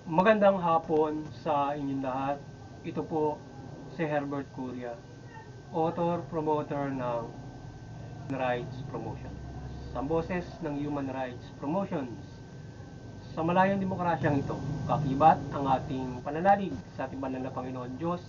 Magandang hapon sa inyong lahat. Ito po si Herbert Curia, author, promoter ng Rights Promotion. Sa boses ng Human Rights Promotions, sa malayang demokrasyang ito, kakibat ang ating pananalig sa ating banal na Panginoon Diyos,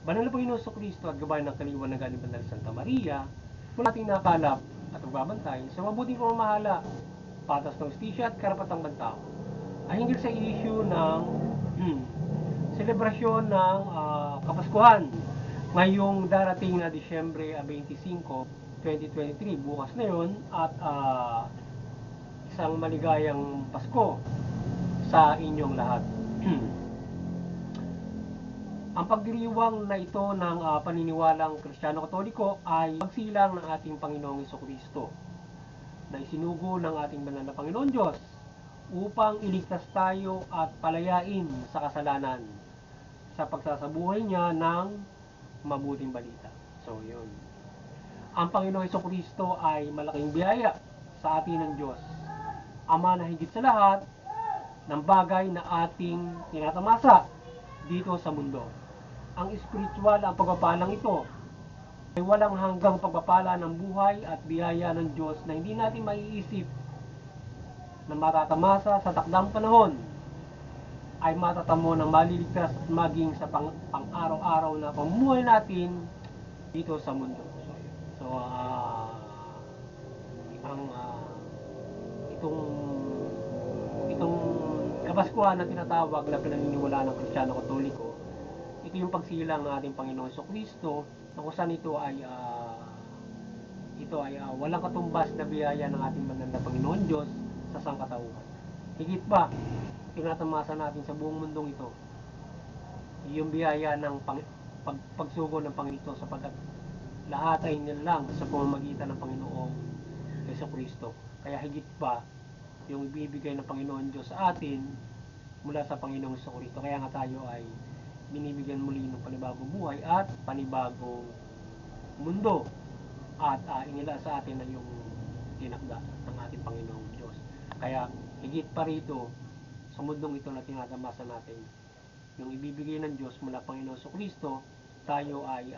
banal na Panginoon Kristo at gabay ng kaliwanagan ni Banal Santa Maria, kung ating nakalap at magbabantay sa mabuting pamamahala, patas ng hustisya at karapatang bantao, ay hinggil sa issue ng selebrasyon ng Kapaskuhan ngayong darating na Disyembre 25, 2023, bukas na yun, at isang maligayang Pasko sa inyong lahat. Ang pagdiriwang na ito ng paniniwalang Kristiyano-Katoliko ay pagsilang ng ating Panginoong Kristo na isinugo ng ating banal na Panginoon Diyos upang iligtas tayo at palayain sa kasalanan sa pagsasabuhay niya ng mabuting balita. So, yun. Ang Panginoong Kristo ay malaking biyaya sa atin ng Diyos. Ama na higit sa lahat ng bagay na ating tinatamasa dito sa mundo. Ang spiritual, ang pagpapalang ito ay walang hanggang pagpapala ng buhay at biyaya ng Diyos na hindi natin maiisip na matatamasa sa takdang panahon ay matatamo ng maliligtas at maging sa pang-araw-araw na pamumuhay natin dito sa mundo. So, ang itong itong Kapaskuhan na tinatawag na pinaniniwalaan ng Kristiyano-Katoliko, ito yung pagsilang ng ating Panginoon Kristo na kung saan ito ay walang katumbas na biyaya ng ating banal na Panginoon Diyos sa sangkatauhan. Higit pa, tinatamasa natin sa buong mundong ito yung biyaya ng pagsugo ng Panginoon sapagkat lahat ay nilalang sa pamamagitan ng Panginoong Kristo. Kaya higit pa yung ibibigay ng Panginoon Diyos sa atin mula sa Panginoong Kristo. Kaya nga tayo ay binibigyan muli ng panibagong buhay at panibagong mundo at inila sa atin na yung tinakda ng ating Panginoong Diyos. Kaya higit pa rito sa mundong ito na tinatamasa natin, yung ibibigay ng Diyos mula Panginoon Kristo, tayo ay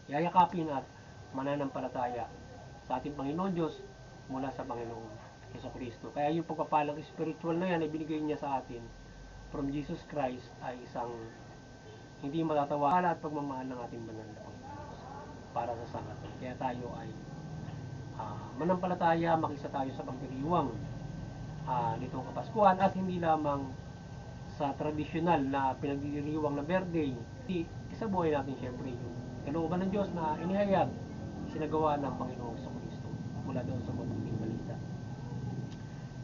yayakapin at mananampalataya sa ating Panginoon Diyos mula sa Panginoong Kristo. Kaya yung pagpapalang spiritual na yan ay binigay niya sa atin from Jesus Christ ay isang hindi matatawaran at pagmamahal ng ating banal na Panginoon para sa sangkatauhan. Kaya tayo ay manampalataya, makisa tayo sa pagdiriwang nitong Kapaskuhan at hindi lamang sa tradisyonal na pinagdiriwang na birthday. Sa buhay natin syempre yung kalooban ng Diyos na inihayag, sinagawa ng Panginoong Kristo mula doon sa mabuting balita.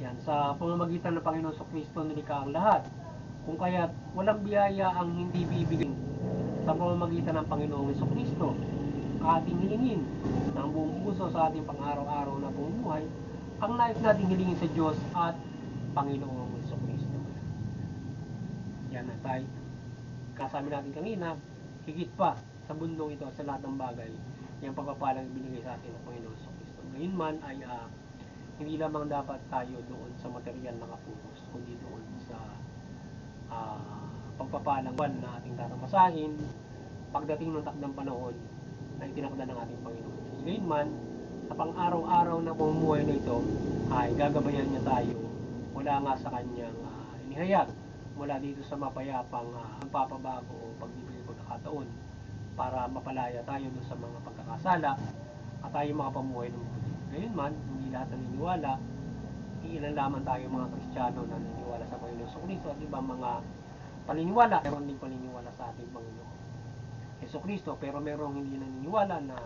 Yan, sa pamamagitan ng Panginoong Kristo nilikha ang lahat. Kung kaya walang biyaya ang hindi bibigay sa pamamagitan ng Panginoong Kristo, ating hilingin ng buong puso sa ating pang-araw-araw na pamumuhay, ang nais nating hilingin sa Diyos at Panginoong Kristo. Yan na tayo. Kasabi natin kanina, higit pa sa bundong ito, sa lahat ng bagay, yung pagpapalang binigay sa atin ng Panginoon Kristo. Gayunman ay hindi lamang dapat tayo doon sa material na kapulos, kundi doon sa pagpapalang na ating tatamasahin pagdating ng takdang panahon na itinakda ng ating Panginoon. Gayunman, sa pang-araw-araw na pamumuhay na ito, ay gagabayan niya tayo mula nga sa kanyang inihayag mula dito sa mapayapang pagpapabago o pagbibigay pagkakataon para mapalaya tayo doon sa mga pagkakasala at tayo makapamuhay ng mabuti. Gayunman, hindi lahat naniniwala, iilan lamang tayo mga Kristiyano na naniniwala sa Panginoon Kristo at ibang mga paniniwala, meron din paniniwala sa ating Panginoon Kristo, pero merong hindi naniniwala na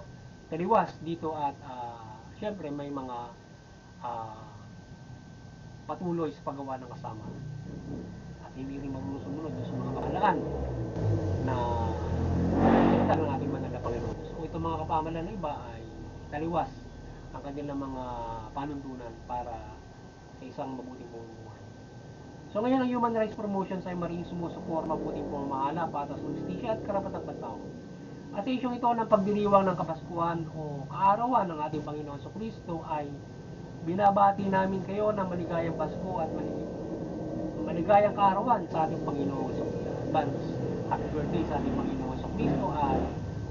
taliwas dito at syempre may mga patuloy sa paggawa ng kasama at hindi rin marunong sumunod sa mga kamahalaan na pinagdala ng ating banal na Panginoon. So itong mga kapamahalaan na iba ay taliwas ang kanilang mga panuntunan para sa isang mabuting pamumuhay. So ngayon ang Human Rights Promotions ay maring sumusuporta mabuting pamamahala, patas ng hustisya at karapatang pantao. At sa isyong ito ng pagdiriwang ng Kapaskuhan o kaarawan ng ating Panginoon Kristo ay binabati namin kayo ng maligayang Pasko at maligayang kaarawan sa ating Panginoong Jesucristo. Advance happy birthday sa ating Panginoong Jesucristo at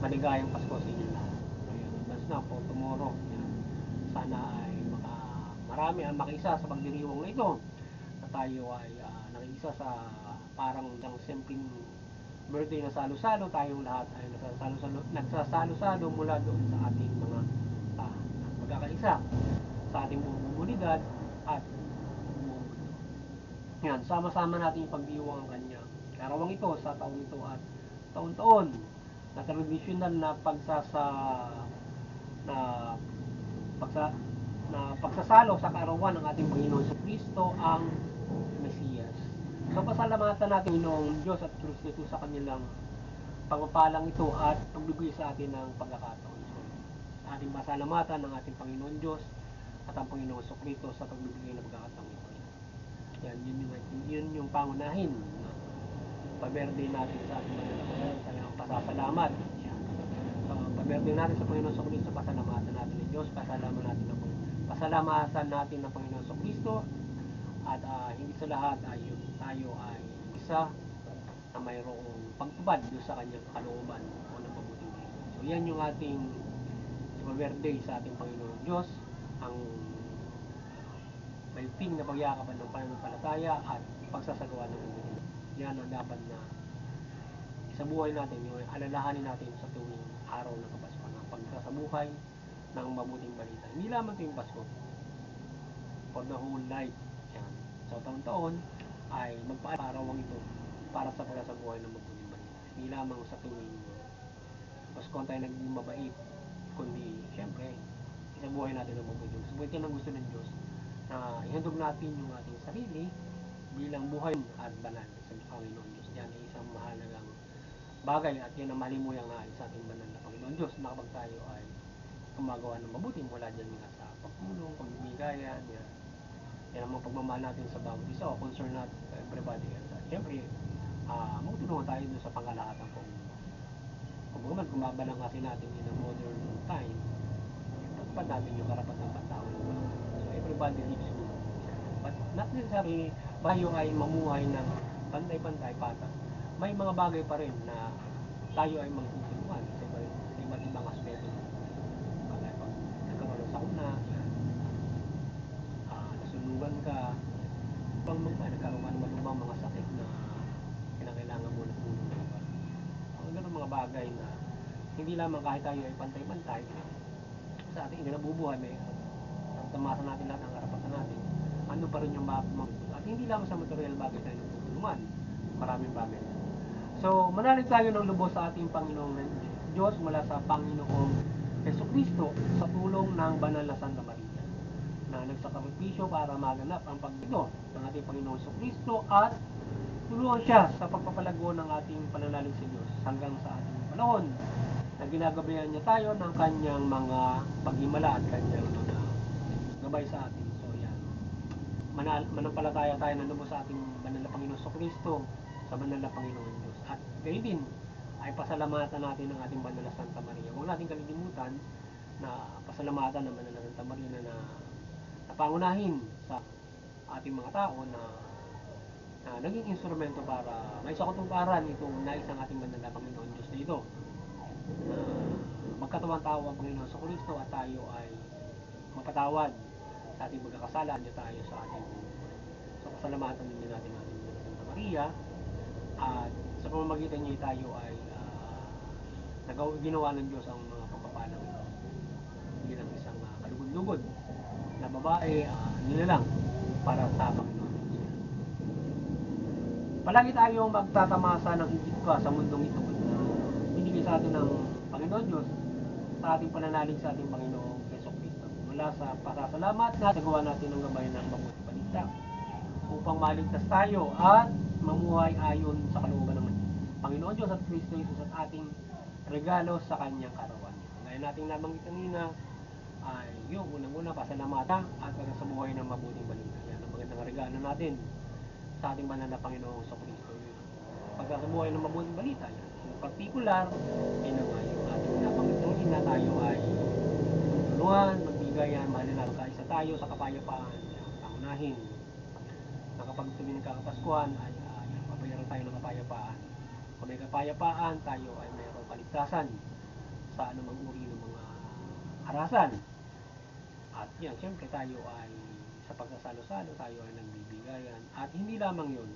maligayang Pasko sa inyo lahat. So, yan, advance na for tomorrow. Yan. Sana ay marami ang makiisa sa pagdiriwang na ito, na tayo ay nakiisa sa parang simpleng birthday na salo-salo. Tayong lahat ay nagsasalo-salo mula doon sa ating mga magkakaisa sa ating buong komunidad at buong mundo. Yan, sama-sama natin ipagdiwang ang kanya karawang ito sa taon ito at taon-taon na tradisyonal na pagsasalo sa kaarawan ng ating Panginoon Jesucristo ang Mesiyas. So pasalamatan natin Panginoong Diyos at Kristo sa kanilang pagpapalang ito at pagbibigay sa atin ng pagkakataon. So, ating pasalamatan ng ating Panginoon Diyos at ang Panginoong Jesucristo sa pagbibigay ng pagkakataon ito. Yan, yun yung pangunahin na pa-birthday natin sa ating Panginoon sa iyang pasasalamat. Yan. So, pa-birthday natin sa Panginoon Jesucristo, pasalamatan natin ng Diyos, pasalamatan natin ng Panginoon Jesucristo at hindi sa lahat ay tayo ay isa na mayroong pagtubad doon sa kanyang kalooban o ng mabuting balita. So yan yung ating birthday sa ating Panginoon Diyos, ang maigting na pagyakapan ng pananampalataya at pagsasagawa ng mabuting. Yan ang dapat na sa buhay natin, yung alalahanin natin sa tuwing araw ng Pasko, ng pagsasabuhay ng mabuting balita. Hindi lamang tuwing Pasko, for the whole life. Yan. So taon-taon ay magpaarawang ito para sa pagsasabuhay ng mabuting balita. Hindi lamang sa tuwing Pasko tayo naging mabait, kundi siyempre isabuhay natin ng mabuting. Subuhin yan ang gusto ng Diyos, na ihandog natin yung ating sarili bilang buhay at banal sa Panginoon Diyos. Yan ay isang mahalagang bagay at yan ang malimuyang nais sa ating banal na Panginoon Diyos, na kapag tayo ay gumagawa ng mabuti mula dyan nga sa pagtulong, pagbibigayan, yan ang mga pagmamahal natin sa bawat isa o concern natin sa everybody else. At syempre, magtulungan tayo doon sa pangkalahatan kung bagaman kumabalang kasi natin in a modern time, pagpad natin yung karapatan ng pantao. So everybody lives good. But not necessarily tayo ay mamuhay ng pantay-pantay patas. May mga bagay pa rin na tayo ay magtutulungan sa iba't ibang aspeto. Kaya pag nagkaroon ng sakuna, nasunugan ka, nagkaroon ka naman ng mga sakit na kinakailangan mo na tulong ng iba. Ganun mga bagay na hindi lamang kahit tayo ay pantay-pantay sa ating nabubuhay, may tamasa natin lahat ang karapatan natin, ano pa rin yung at hindi lamang sa material bagay tayo nagtutulungan, maraming bagay. So manalig tayo ng lubos sa ating Panginoong Diyos mula sa Panginoong Jesucristo sa tulong ng banal na Santa Maria na nagsakripisyo para maganap ang pagdito ng ating Panginoong Jesucristo at tulungan siya sa pagpapalago ng ating pananalig sa Diyos hanggang sa ating panahon na ginagabayan niya tayo ng kanyang mga paghimala at kanyang mga gabay sa atin. So yan, manampalataya tayo na lubos sa ating banal na Panginoon Jesucristo, sa banal na Panginoon Diyos. At gayon din ay pasalamatan natin ng ating banal na Santa Maria. Huwag natin kalilimutan na pasalamatan ng banal na Santa Maria na napangunahin sa ating mga tao na naging instrumento para may sakatuparan itong nais ng ating banal na Panginoon Diyos na ito, na magkatawang tao ang Panginoon sa Kristo at tayo ay mapatawad sa ating pagkakasala niya tayo sa ating buhay. So pasalamatan din natin ang ating Santa Maria, at sa pamamagitan niya tayo ay ginawa ng Diyos ang mga pagpapalang ito bilang isang kalugod-lugod na babae, nilalang para sa Panginoon. Palagi tayong magtatamasa ng higit pa sa mundong ito na binigay sa atin ng Panginoon Diyos sa ating pananalig sa ating Panginoong Jesucristo. Mula sa pasasalamat na nagawa natin ng gabay ng mabuting balita upang maligtas tayo at mamuhay ayon sa kalooban ng Panginoon Diyos at Kristo Jesus at ating regalo sa kanyang kaarawan. Gaya nating nabanggit kanina, ay yung unang-una pasalamatan at pagsasabuhay ng mabuting balita. Yan ang magandang regalo natin sa ating banal na Panginoong Jesucristo. Pagsasabuhay ng mabuting balita, yan. In particular, yung ating nabanggit kanina, tayo ay tulungan, magbigayan, mahalin natin kaisa tayo sa kapayapaan, pangunahin ng kapag tuwing nagkakapaskuhan ay papayaran tayo ng kapayapaan. Kung may kapayapaan, tayo ay mayroong kaligtasan sa anumang uri ng mga harasan. At yan, siyempre tayo ay sa pagsasalo-salo, tayo ay nagbibigayan. At hindi lamang yun,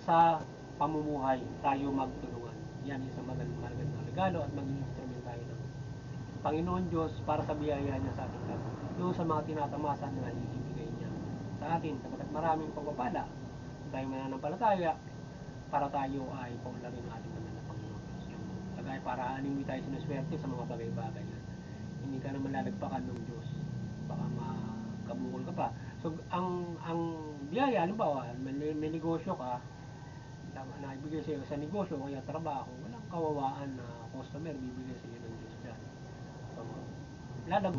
sa pamumuhay tayo magtulungan. Yan isang magandang regalo at maging instrument tayo ng Panginoon Diyos para sa biyaya niya sa ating kapwa. Doon sa mga tinatamasa na ibibigay niya sa atin, sapagkat maraming pagpapala tayo mananampalataya para tayo ay paunlarin ng ating banal na Panginoon Diyos. Yung kagaya para hindi tayo sinuswerte sa mga bagay-bagay yan. Hindi ka naman lalagpakan ng Diyos. Baka makabukol ka pa. So, ang biyaya, halimbawa, may negosyo ka, na ibigay sa iyo sa negosyo o kaya trabaho, walang kawawaan na customer bibigay sa iyo ng Diyos dyan. So, lalag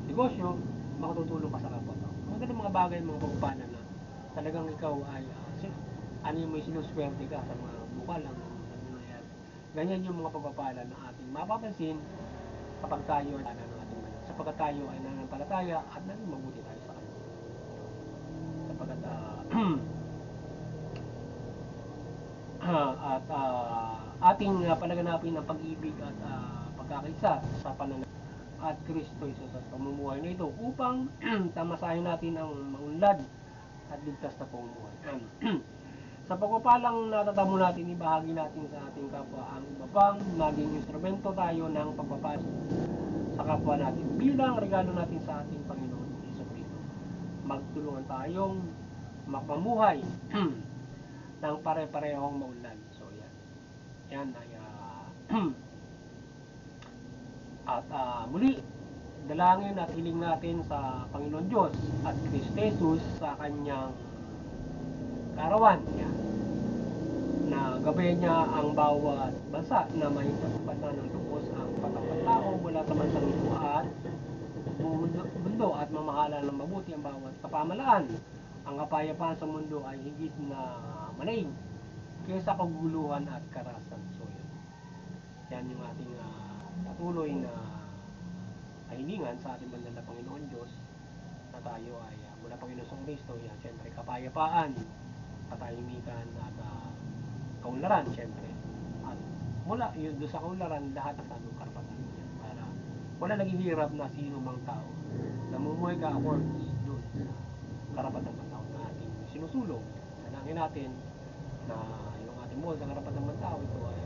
negosyo, makatutulong ka sa kapwa tao. Mga ganun mga bagay, mga pagpapala na talagang ikaw ay ano yung may sinuswerte ka sa mga bukal ang nangyayari. Ganyan yung mga pagpapala na ating mapapansin kapag tayo ay ng ating banal. Sapagkat tayo ay nananampalataya at naging mabuti tayo sa Kanya. Sapagkat ating palaganapin ang pag-ibig at pagkakaisa sa pananaw at Kristo Jesus sa pamumuhay na ito upang tamasahin natin ang maunlad at ligtas na pamumuhay. Sa pagpapalang natatamo natin, ibahagi natin sa ating kapwa ang iba pang maging instrumento tayo ng pagpapala sa kapwa natin bilang regalo natin sa ating Panginoon Jesucristo. Magtulungan tayong mapamuhay ng pare-parehong maunlad. So yan. Yan ay muli dalangin at hiling natin sa Panginoon Diyos at Kristo Jesus sa kanyang kaarawan. Yan. Na gabayan niya ang bawat bansa na may patupatan ng tubos ang patapang tao mula sa bansang ito at mundo at mamahala ng mabuti ang bawat kapamalaan. Ang kapayapaan sa mundo ay higit na manaig kaysa kaguluhan at karahasan. So yan yung ating patuloy na kahilingan sa ating banal na Panginoon Diyos na tayo ay mula Panginoon sa Kristo, yan siyempre kapayapaan, katahimikan at kaunlaran siyempre. At mula yun doon sa kaunlaran, lahat ng anong karapatan niya para wala naghihirap na sino mang tao. Namumuhay ka ako doon sa karapatan ng tao na ating sinusulong. Sanangin natin na yung ating buhay sa karapatan ng tao, ito ay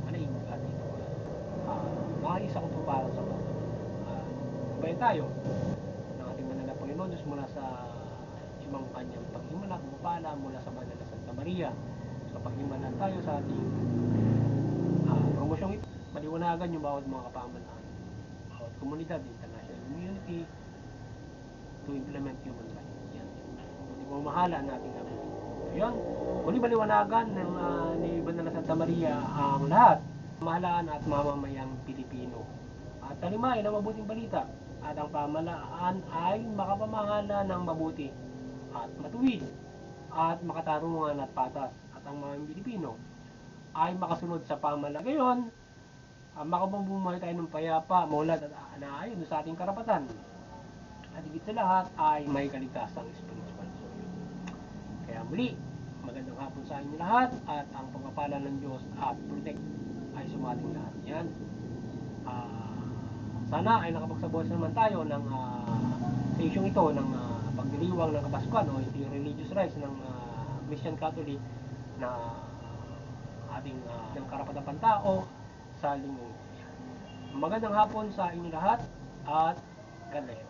manaig at ito ay maayos ako po para sa mga bayan tayo ng ating banal na Panginoon Diyos mula sa ibang kanyang paghimala, pagpapala mula sa banal na Santa Maria. So paghimalan tayo sa ating promosyong ito, maliwanagan yung bawat mga kapamalaan, bawat komunidad, international community to implement human rights. Yan. Hindi mo mahala ang ating kapatid. So yan, muli maliwanagan ng ni Banal na Santa Maria ang lahat pamahalaan at mamamayang Pilipino. At talimain ang mabuting balita at ang pamahalaan ay makapamahala ng mabuti at matuwid at makatarungan at patas at ang mga Pilipino ay makasunod sa pamahalaan. Gayon, makapamumuhay tayo ng payapa, maunlad at naayon sa ating karapatan. At higit sa lahat ay may kaligtasang spiritual. So yun. Kaya muli, magandang hapon sa inyo lahat at ang pagpapala ng Diyos at protect ay sumating lahat. Yan. Sana ay nakapagsabuhay naman tayo ng sa isyong ito ng pagdiriwang ng Kapaskuhan o ito yung religious rights ng Christian Catholic na ating ng karapatang pantao sa linggo. Magandang hapon sa inyo lahat at God bless.